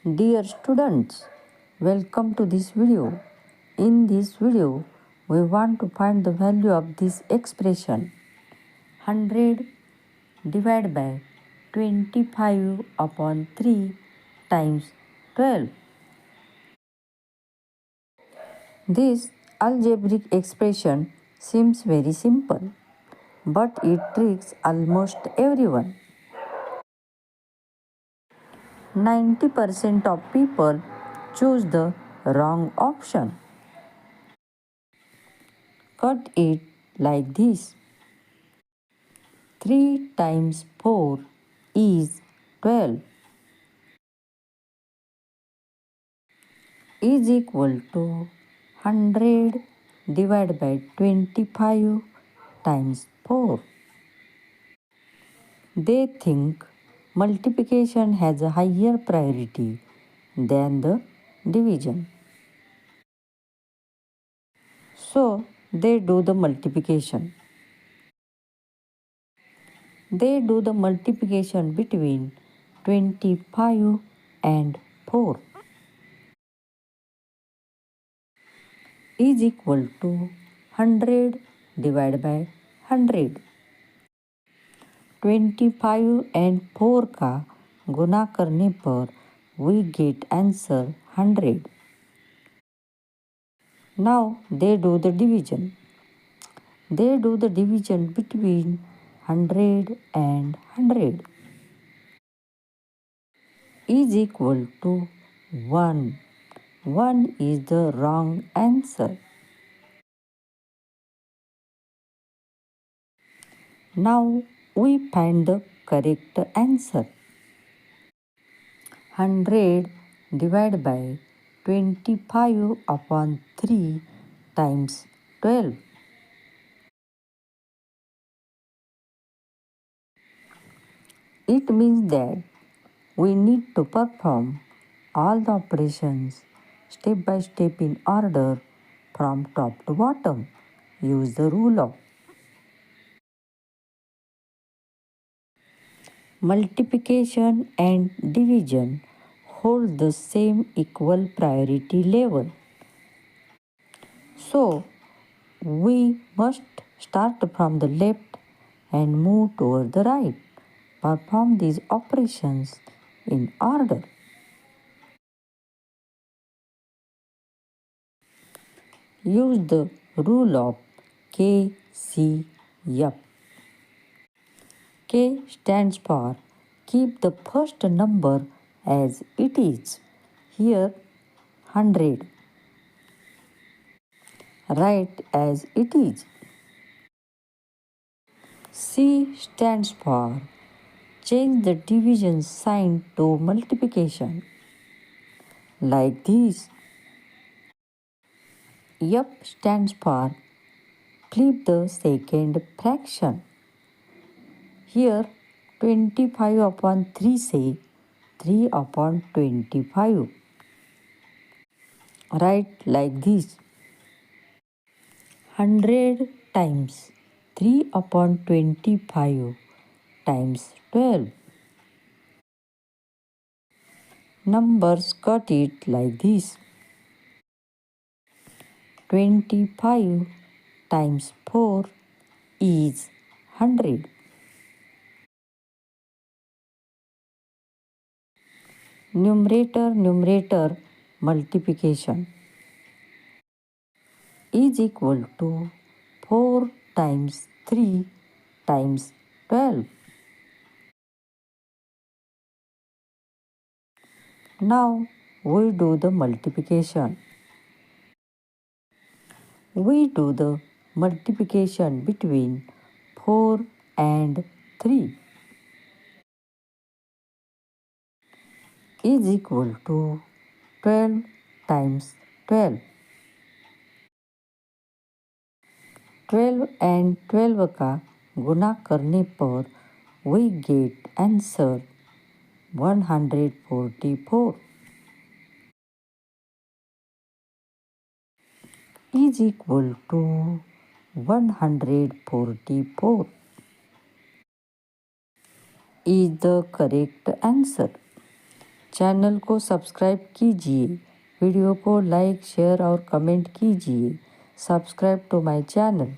Dear students, welcome to this video. In this video, we want to find the value of this expression 100 divided by 25 upon 3 times 12. This algebraic expression seems very simple, but it tricks almost everyone. 90% of people choose the wrong option. Cut it like this. 3 times 4 is 12 is equal to 100 divided by 25 times 4. They think multiplication has a higher priority than the division. So they do the multiplication. They do the multiplication between 25 and 4 is equal to 100 divided by 100. 25 and 4 का गुना करने पर we get answer 100. Now they do the division. They do the division between 100 and 100 is equal to 1. 1 is the wrong answer. Now we find the correct answer. 100 divided by 25 upon 3 times 12. It means that we need to perform all the operations step by step in order from top to bottom. Use the rule of multiplication and division hold the same equal priority level. So, we must start from the left and move toward the right. Perform these operations in order. Use the rule of KCF. K stands for keep the first number as it is. Here 100. Write as it is. C stands for change the division sign to multiplication. Like this. F stands for flip the second fraction. Here 25 upon 3 say 3 upon 25. Write like this. 100 times 3 upon 25 times 12. Numbers cut it like this. 25 times 4 is 100. Numerator multiplication is equal to 4 times 3 times 12. Now we do the multiplication. We do the multiplication between 4 and 3 is equal to 12 times 12. 12 and 12 का गुना करने पर we get answer 144 is equal to 144 is the correct answer. Channel को subscribe कीजिए, video को like share और comment कीजिए। Subscribe to my channel.